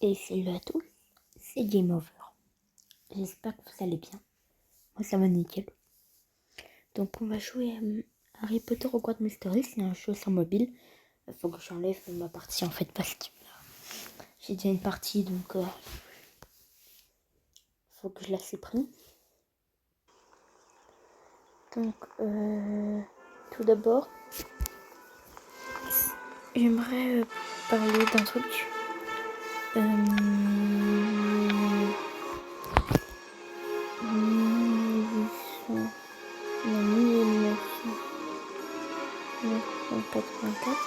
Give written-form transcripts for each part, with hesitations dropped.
Et salut à tous, c'est Game Over. J'espère que vous allez bien. Moi ça va nickel. Donc on va jouer à Harry Potter Hogwarts Mystery, c'est un jeu sur mobile. Il faut que j'enlève ma partie en fait parce que j'ai déjà une partie donc faut que je la supprime. Donc tout d'abord, j'aimerais parler d'un truc. En 1984.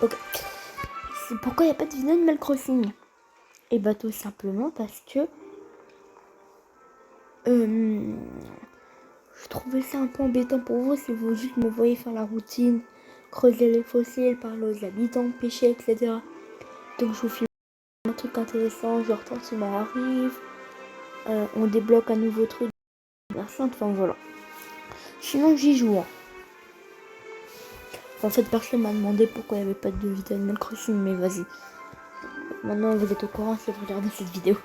Ok. C'est pourquoi il n'y a pas de vidéo de Animal Crossing. Et bah tout simplement parce que je trouvais ça un peu embêtant pour vous si vous juste me voyez faire la routine, creuser les fossiles, parler aux habitants, pêcher, etc. Donc je vous filme un truc intéressant, genre Tortimar arrive, on débloque un nouveau truc, enfin voilà. Sinon j'y joue. En fait personne m'a demandé pourquoi il n'y avait pas de vidéo Animal Crossing, mais vas-y. Maintenant vous êtes au courant si vous regardez cette vidéo.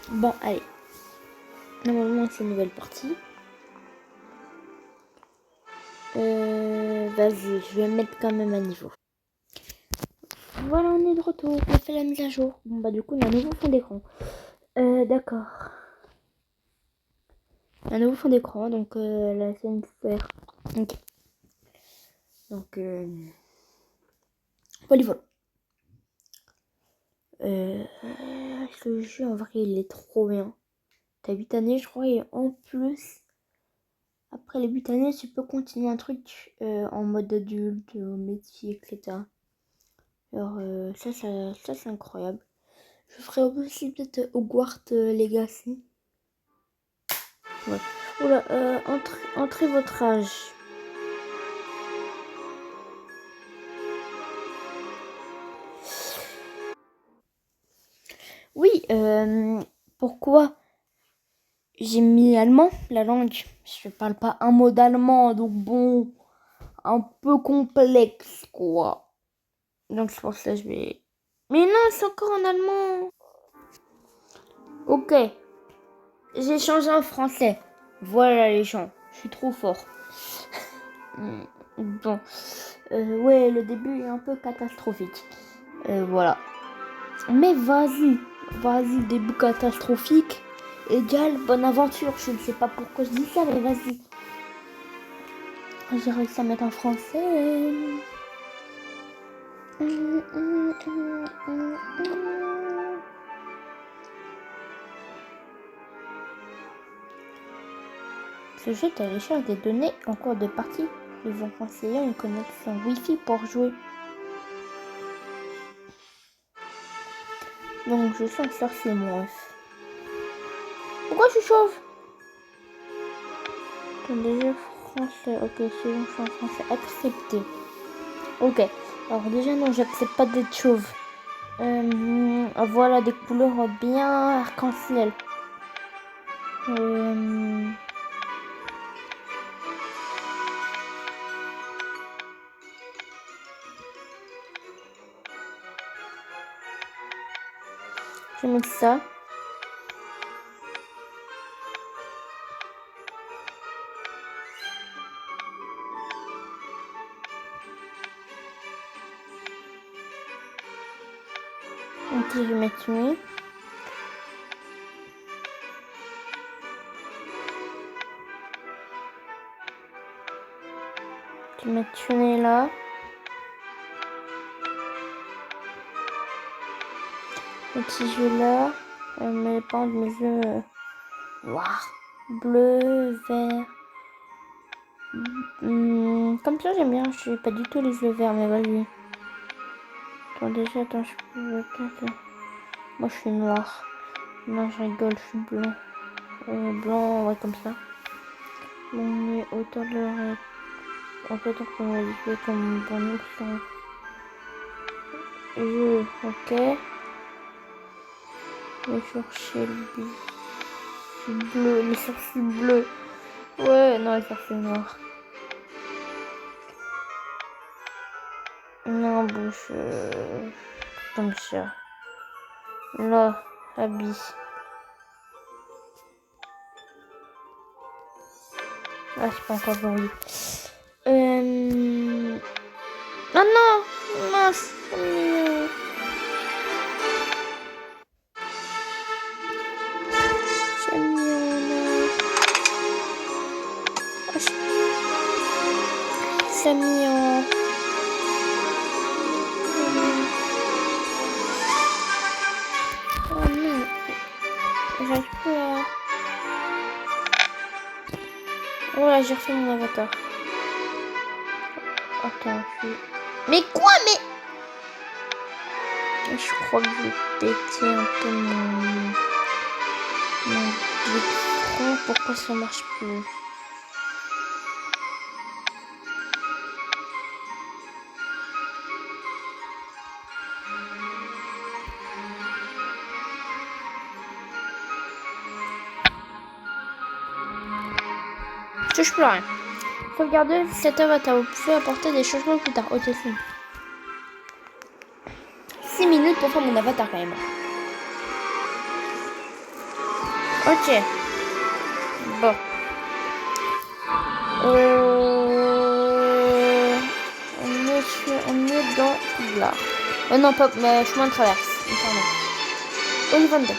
Bon allez. Normalement c'est une nouvelle partie. Vas-y, je vais mettre quand même à niveau. Voilà, on est de retour. On a fait la mise à jour. Bon bah du coup, on a un nouveau fond d'écran. D'accord. Un nouveau fond d'écran, donc la scène faire. Ok. Donc voilà. Ce jeu en vrai il est trop bien. T'as 8 années je crois, et en plus après les 8 années tu peux continuer un truc en mode adulte, au métier, etc. Alors ça c'est incroyable. Je ferai aussi peut-être Hogwarts Legacy. Ouais. Oula, entrez votre âge. Oui, pourquoi j'ai mis allemand, la langue. Je parle pas un mot d'allemand, donc bon, un peu complexe, quoi. Donc c'est pour ça que je vais... Mais non, c'est encore en allemand. Ok, j'ai changé en français. Voilà les gens, je suis trop fort. Bon, ouais, le début est un peu catastrophique. Voilà. Mais vas-y, début catastrophique égale bonne aventure. Je ne sais pas pourquoi je dis ça, mais vas-y. J'ai réussi à mettre en français. Ce jeu télécharge des données en cours de partie. Ils vont conseiller une connexion Wi-Fi pour jouer. Donc je suis un sorcier, moi. Pourquoi je suis chauve? Déjà français. Ok, c'est bon, je suis en français. Accepté. Ok. Alors déjà non, j'accepte pas d'être chauve. Voilà des couleurs bien arc-en-ciel. Je mets ça. Ok, je vais mettre nuit. Je vais mettre tuner là. Le petit jeu là. Mais pas de mes yeux noirs, bleu, vert. Comme ça j'aime bien. Je n'ai pas du tout les yeux verts, mais vas-y. Attends, déjà, attends, je peux peut-être. Moi je suis noir. Non, je rigole, je suis blanc. Blanc, ouais, comme ça. On est autour de l'oreille. En fait, on va jouer comme pour nous sont. Ok. Les sourcils bleus, les sourcils bleus. Ouais, non, les sourcils noirs. rien, bouge comme ça. Là, habille. Ah, c'est pas encore verrouillé. Ah non, mince. C'est mignon. C'est mignon. Oh non, j'arrive plus à... Voilà, j'ai refait mon avatar. Attends, mais quoi, mais... Je crois que je vais péter un peu mon écran. Pourquoi ça marche plus? Je touche plus à rien. Regardez cet avatar, vous pouvez apporter des changements plus tard. Ok, c'est 6 minutes pour faire mon avatar quand même. Ok. Bon. On est dans là. Non, pas chemin de traverse. Ollivander.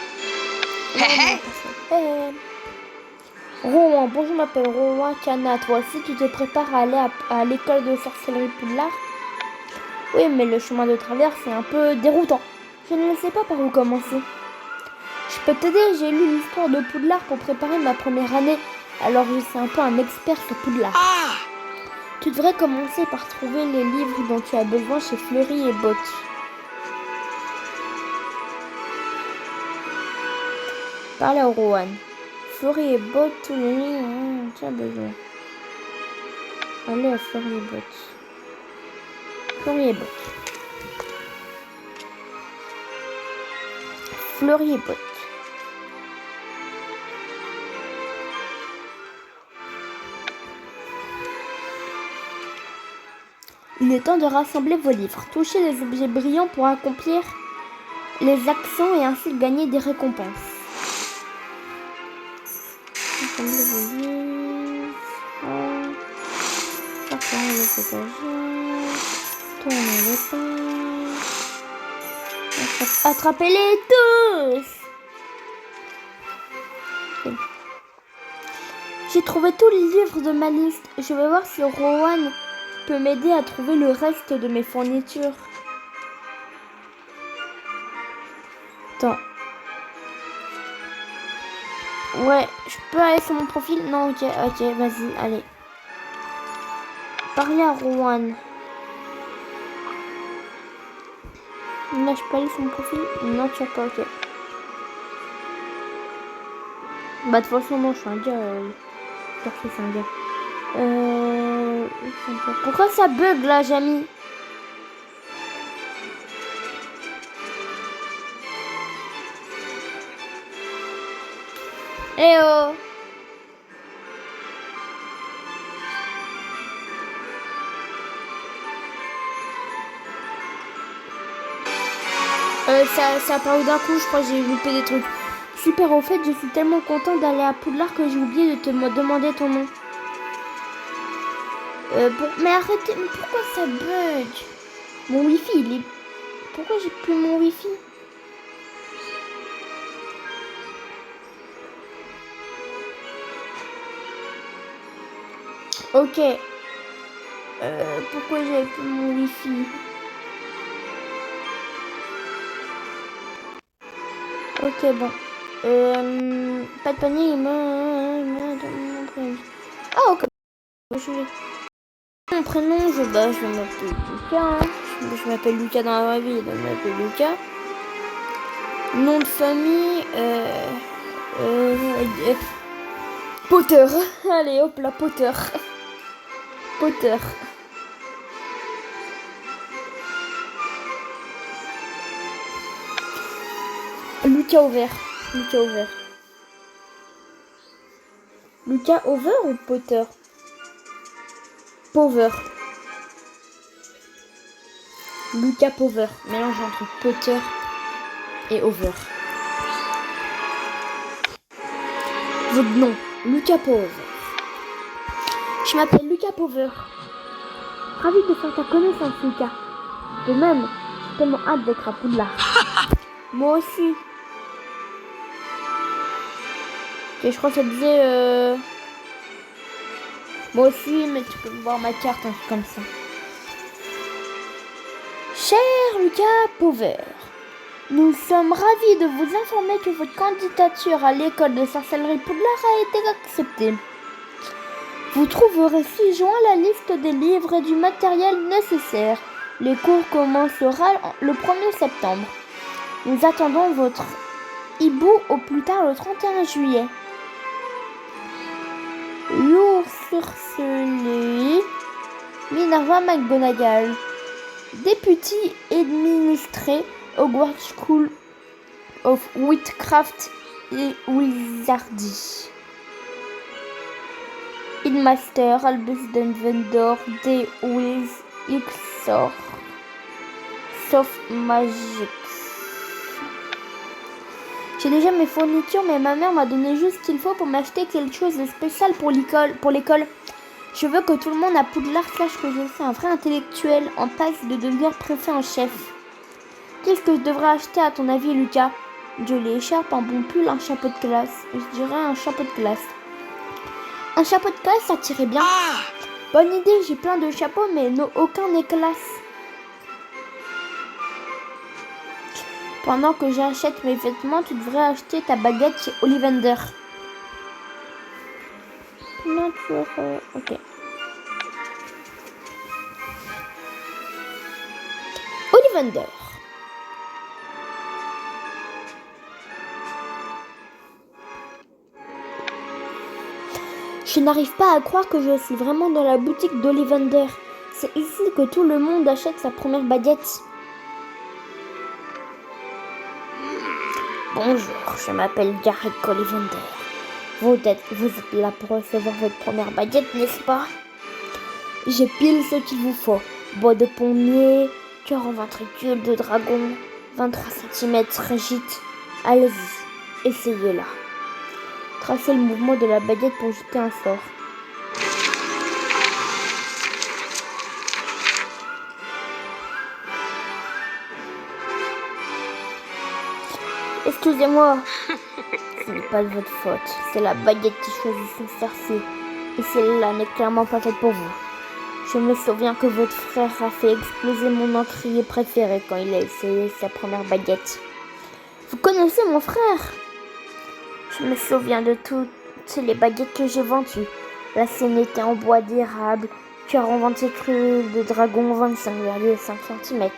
Rowan, bonjour, je m'appelle Rowan Kana. Toi aussi, tu te prépares à aller à l'école de sorcellerie Poudlard? Oui, mais le chemin de traverse est un peu déroutant. Je ne sais pas par où commencer. Je peux t'aider, j'ai lu l'histoire de Poudlard pour préparer ma première année. Alors je suis un peu un expert sur Poudlard. Ah! Tu devrais commencer par trouver les livres dont tu as besoin chez Fleury et Botte. Parle à Rowan. Fleury et Botte, tous les livres tu as besoin. Allez à Fleury et Botte. Fleury et Botte. Fleury et Botte. Il est temps de rassembler vos livres. Touchez les objets brillants pour accomplir les actions et ainsi gagner des récompenses. Rassembler vos livres. Parcourir les étagères. Tourner les pages. Attrapez-les tous! Okay. J'ai trouvé tous les livres de ma liste. Je vais voir si Rowan peut m'aider à trouver le reste de mes fournitures. Attends. Ouais, je peux aller sur mon profil? Non, ok, vas-y, allez. Parler à Rowan. Là, je peux aller sur mon profil? Non, tu as pas, ok. Bah, de toute façon, non, je suis un gars. Parfait, c'est un gars. Pourquoi ça bug là, Jamie? Eh oh! Ça a paru d'un coup, je crois que j'ai loupé des trucs. Super, au fait, je suis tellement contente d'aller à Poudlard que j'ai oublié de te demander ton nom. Mais arrêtez, mais pourquoi ça bug? Mon wifi, il est... Pourquoi j'ai plus mon wifi? Ok. Pourquoi j'ai plus mon wifi? Ok, bon. Pas de panier, ah, ok. Mon prénom, je vais m'appeler Lucas. Hein. Je m'appelle Lucas dans la vraie vie, donc je m'appelle Lucas. Nom de famille, Potter. Allez, hop là, Potter. Potter. Lucas Over. Lucas Over. Lucas Over ou Potter? Power. Lucas Pover. Mélange entre Potter et Over. Votre nom, Lucas Pover. Je m'appelle Lucas Pover. Ravi de faire ta connaissance, Lucas. De même, j'ai tellement hâte d'être à Poudlard. Moi aussi. Et je crois que ça disait... Moi aussi, mais tu peux voir ma carte, un truc comme ça. Cher Lucas Pover, nous sommes ravis de vous informer que votre candidature à l'école de sorcellerie Poudlard a été acceptée. Vous trouverez ci-joint la liste des livres et du matériel nécessaire. Les cours commencera le 1er septembre. Nous attendons votre hibou au plus tard le 31 juillet. L'oursurcelie Minerva McGonagall, députée administrée Hogwarts School of Witchcraft et Wizardry. Headmaster Albus Dumbledore de Wiz Ixor Soft Magics. J'ai déjà mes fournitures, mais ma mère m'a donné juste ce qu'il faut pour m'acheter quelque chose de spécial pour l'école. Je veux que tout le monde à Poudlard sache que je suis un vrai intellectuel en passe de devenir préfet en chef. Qu'est-ce que je devrais acheter à ton avis, Lucas? Je l'écharpe, un bon pull, un chapeau de classe. Je dirais un chapeau de classe. Un chapeau de classe, ça tirait bien. Bonne idée, j'ai plein de chapeaux, mais aucun n'est classe. Pendant que j'achète mes vêtements, tu devrais acheter ta baguette chez Ollivander. Ok. Ollivander. Je n'arrive pas à croire que je suis vraiment dans la boutique d'Ollivander. C'est ici que tout le monde achète sa première baguette. Bonjour, je m'appelle Garrick Ollivander. Vous êtes là pour recevoir votre première baguette, n'est-ce pas? J'ai pile ce qu'il vous faut. Bois de pommier, cœur en ventricule de dragon, 23 cm gîte. Allez-y, essayez-la. Tracez le mouvement de la baguette pour jeter un sort. Excusez-moi, ce n'est pas de votre faute. C'est la baguette qui choisit son sorcier. Et celle-là n'est clairement pas faite pour vous. Je me souviens que votre frère a fait exploser mon encrier préféré quand il a essayé sa première baguette. Vous connaissez mon frère? Je me souviens de toutes les baguettes que j'ai vendues. La sienne était en bois d'érable, cœur en ventricule de dragon 25,5 cm.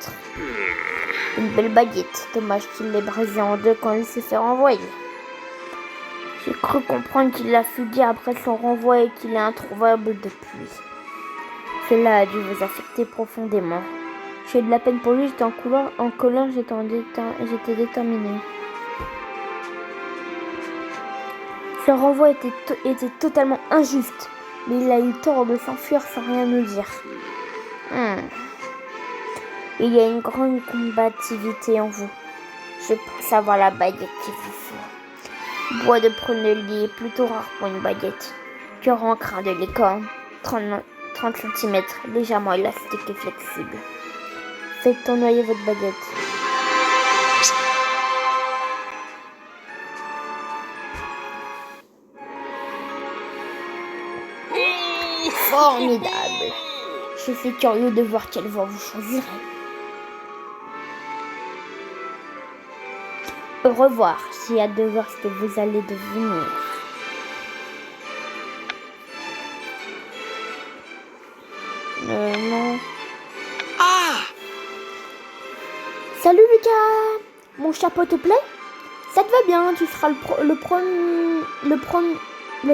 Une belle baguette. Dommage qu'il l'ait brisée en deux quand il s'est fait renvoyer. J'ai cru comprendre qu'il a fugué après son renvoi et qu'il est introuvable depuis. Cela a dû vous affecter profondément. J'ai eu de la peine pour lui, j'étais en colère, j'étais déterminée. Ce renvoi était totalement injuste, mais il a eu tort de s'enfuir sans rien nous dire. Il y a une grande combativité en vous. Je pense avoir la baguette qu'il vous faut. Bois de prunellier est plutôt rare pour une baguette. Cœur en crin de licorne, 30 cm, légèrement élastique et flexible. Faites tournoyer votre baguette. Formidable. Je suis curieux de voir quelle voie vous choisirez. Au revoir, j'ai hâte de voir ce que vous allez devenir. Non. Salut Lucas. Mon chapeau te plaît? Ça te va bien, tu seras le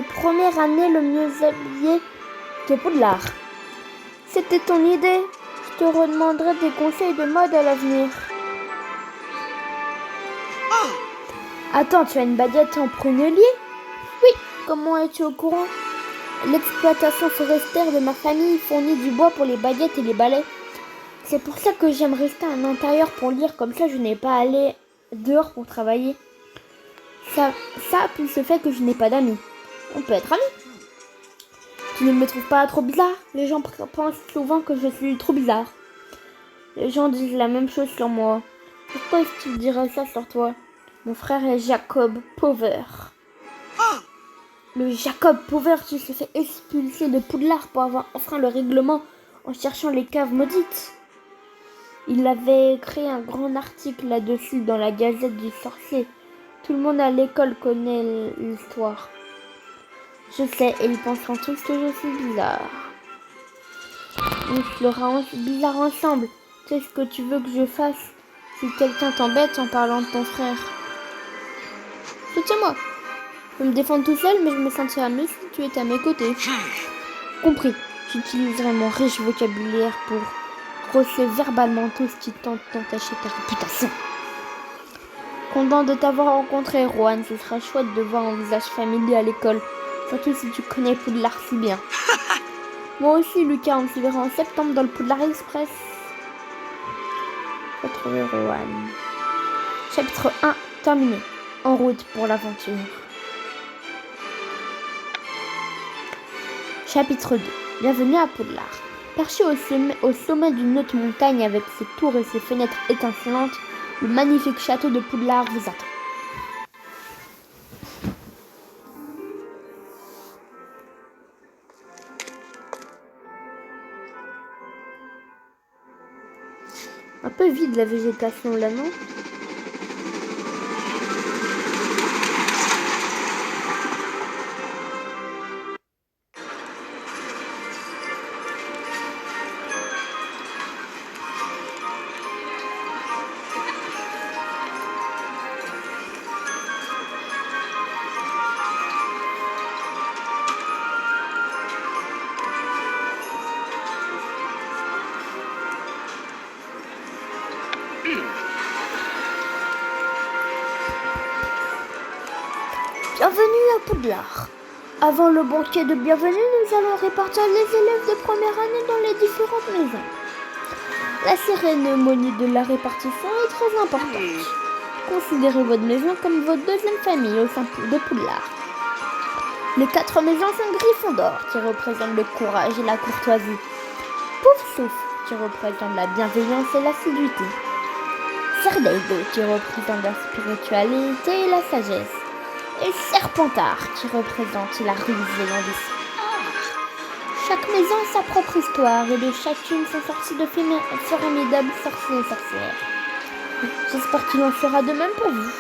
premier année le mieux habillé qu'est Poudlard. C'était ton idée. Je te redemanderai des conseils de mode à l'avenir. Attends, tu as une baguette en prunellier? Oui, comment es-tu au courant? L'exploitation forestière de ma famille fournit du bois pour les baguettes et les balais. C'est pour ça que j'aime rester à l'intérieur pour lire, comme ça je n'ai pas à aller dehors pour travailler. Ça plus le fait que je n'ai pas d'amis. On peut être amis. Tu ne me trouves pas trop bizarre? Les gens pensent souvent que je suis trop bizarre. Les gens disent la même chose sur moi. Pourquoi est-ce qu'ils diraient ça sur toi? Mon frère est Jacob Pover. Le Jacob Pover qui se fait expulser de Poudlard pour avoir enfreint le règlement en cherchant les caves maudites. Il avait créé un grand article là-dessus dans la Gazette du Sorcier. Tout le monde à l'école connaît l'histoire. Je sais, et ils penseront tous que je suis bizarre. On sera bizarre ensemble. Qu'est-ce que tu veux que je fasse si quelqu'un t'embête en parlant de ton frère? Soutiens-moi. Je vais me défendre tout seul, mais je me sentirai mieux si tu étais à mes côtés. Compris. J'utiliserai mon riche vocabulaire pour rosser verbalement tout ce qui tente d'entacher ta réputation. Content de t'avoir rencontré, Rohan. Ce sera chouette de voir un visage familier à l'école. Surtout si tu connais Poudlard si bien. Moi aussi, Lucas, on se verra en septembre dans le Poudlard Express. Retrouver Rohan. Chapitre 1, terminé. En route pour l'aventure. Chapitre 2. Bienvenue à Poudlard. Perché au sommet d'une haute montagne avec ses tours et ses fenêtres étincelantes, le magnifique château de Poudlard vous attend. Un peu vide la végétation là, non? Bienvenue à Poudlard. Avant le banquet de bienvenue, nous allons répartir les élèves de première année dans les différentes maisons. La cérémonie de la répartition est très importante. Considérez votre maison comme votre deuxième famille au sein de Poudlard. Les 4 maisons sont Gryffondor, qui représente le courage et la courtoisie. Poufsouffle, qui représente la bienveillance et l'assiduité. Cerdaïdo, qui représente la spiritualité et la sagesse. Et Serpentard, qui représente la ruse et l'ambition. Chaque maison a sa propre histoire et de chacune sont sortis de formidables sorciers et sorcières. J'espère qu'il en sera de même pour vous.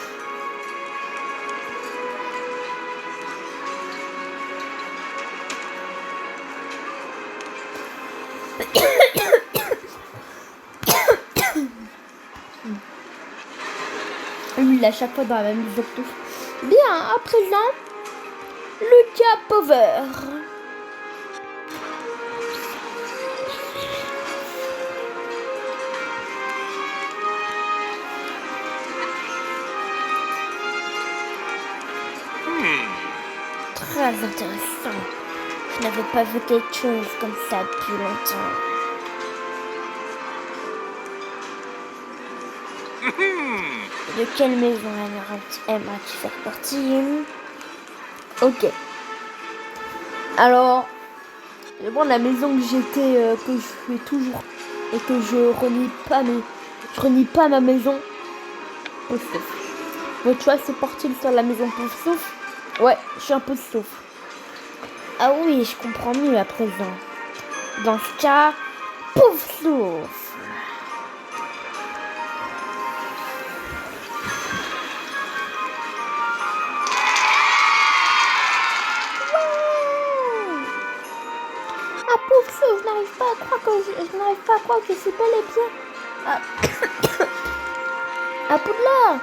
Lui, il a chaque fois dans la même octave. Bien, à présent, Lucas Pover. Très intéressant. Je n'avais pas vu quelque chose comme ça depuis longtemps. De quelle maison aimerais-tu faire partie? Ok. Alors, je vais prendre la maison que j'étais, que je fais toujours et que je renie pas ma maison. Poufsouffle. Votre choix c'est porter sur la maison Poufsouffle. Ouais, je suis un Poufsouffle. Ah oui, je comprends mieux à présent. Dans ce cas, Poufsouffle. Je n'arrive pas à croire que je suis bel et bien à Poudlard.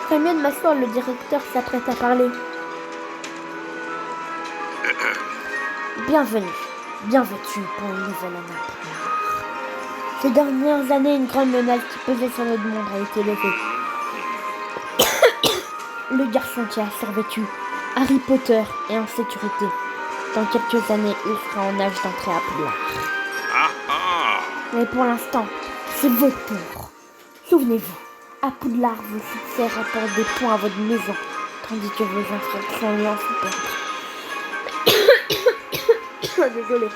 Je ferais mieux de m'asseoir, le directeur s'apprête à parler. Bienvenue, bien vêtu pour une nouvelle année à Poudlard. Ces dernières années, une grande menace qui pesait sur notre monde a été levée. Le garçon qui a survécu, Harry Potter, est en sécurité. Dans quelques années, il sera en âge d'entrer à Poudlard. Mais pour l'instant, c'est votre tour. Souvenez-vous, à Poudlard, vos succès rapportent des points à votre maison, tandis que vos infractions lui en font perdre. Désolée.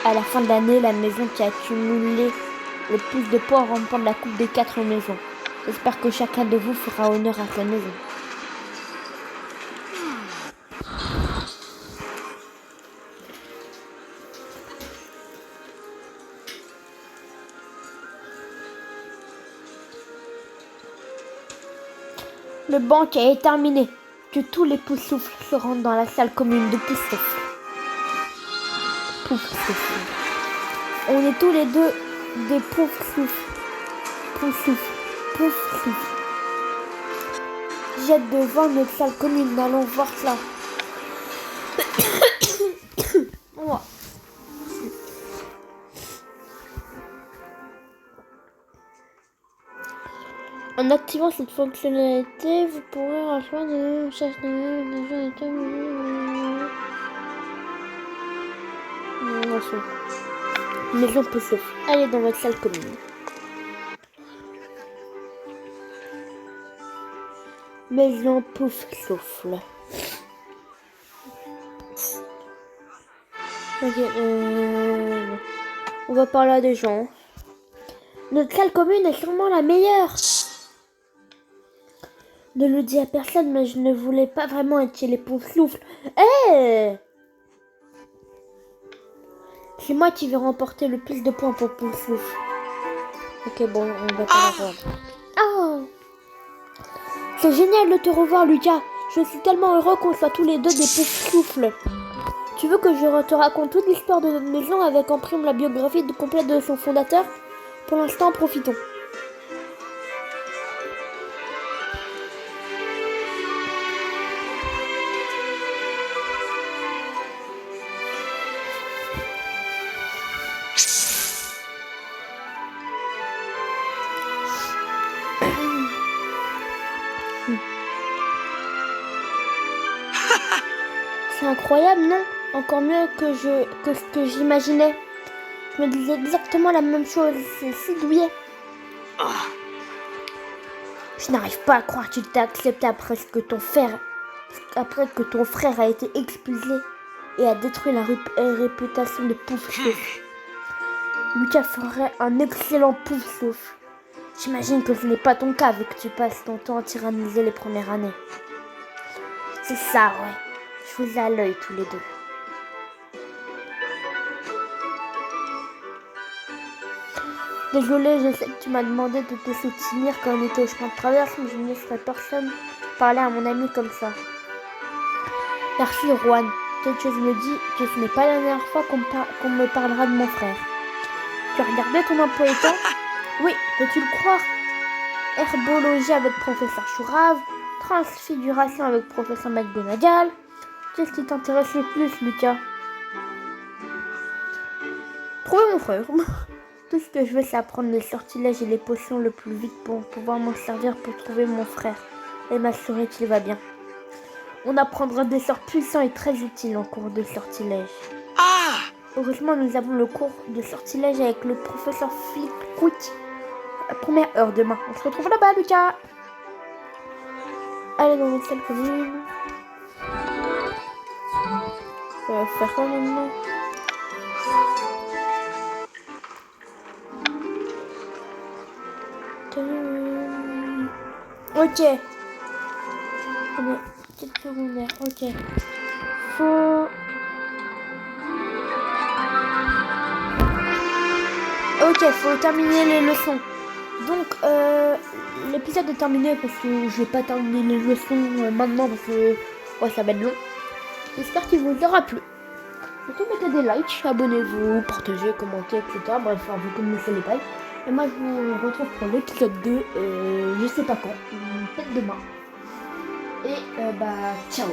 À la fin de l'année, la maison qui a accumulé le plus de points remporte la coupe des 4 maisons. J'espère que chacun de vous fera honneur à sa maison. Le banquet est terminé. Que tous les poufs-souffles se rendent dans la salle commune de Pouf-souffle. Pouf-souffle. On est tous les deux des pouf-souffles. Pouf-souffle. Pouf-souffle. Jette devant notre salle commune. Allons voir cela. Oh. En activant cette fonctionnalité, vous pourrez rejoindre une chasse de maison Pouf-souffle. Allez dans votre salle commune. Maison Pouf-souffle. Ok, on va parler à des gens. Notre salle commune est sûrement la meilleure. Ne le dis à personne, mais je ne voulais pas vraiment être chez les Pouf-souffle. C'est moi qui vais remporter le plus de points pour Pouf-souffle. Ok, bon, on va pas la voir. Oh, c'est génial de te revoir, Lucas. Je suis tellement heureux qu'on soit tous les deux des Pouf-souffle. Tu veux que je te raconte toute l'histoire de notre maison avec en prime la biographie complète de son fondateur? Pour l'instant, profitons. C'est incroyable, non? Encore mieux que ce que j'imaginais. Je me disais exactement la même chose. C'est si douillet. Je n'arrive pas à croire qu'il t'a accepté après que ton frère a été expulsé et a détruit la réputation de Pouf-souffle. Lucas ferait un excellent Pouf-souffle. J'imagine que ce n'est pas ton cas vu que tu passes ton temps à tyranniser les premières années. C'est ça, ouais. Je vous ai à l'œil tous les deux. Désolée, je sais que tu m'as demandé de te soutenir quand on était au chemin de traverse, mais je ne laisserai personne parler à mon ami comme ça. Merci, Juan. Quelque chose me dit que ce n'est pas la dernière fois qu'on me parlera de mon frère. Tu as regardé ton emploi du temps? Oui, peux-tu le croire? Herbologie avec professeur Chourave, transfiguration avec professeur McGonagall. Qu'est-ce qui t'intéresse le plus, Lucas? Trouver mon frère. Tout ce que je veux, c'est apprendre les sortilèges et les potions le plus vite pour pouvoir m'en servir pour trouver mon frère et m'assurer qu'il va bien. On apprendra des sorts puissants et très utiles en cours de sortilège. Heureusement, nous avons le cours de sortilège avec le professeur Flickwick à la première heure demain. On se retrouve là-bas, Lucas. Allez dans notre salle commune. On va faire quoi maintenant? Ok. Petite secondaire. Ok. Faut terminer les leçons. Donc, l'épisode est terminé parce que je vais pas terminer les leçons maintenant parce que ça va être long. J'espère qu'il vous aura plu. Surtout mettez des likes, abonnez-vous, partagez, commentez, etc. Bref, vous connaissez les bails. Et moi, je vous retrouve pour l'épisode 2, je sais pas quand, peut-être demain. Et ciao.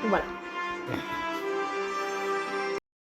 Voilà.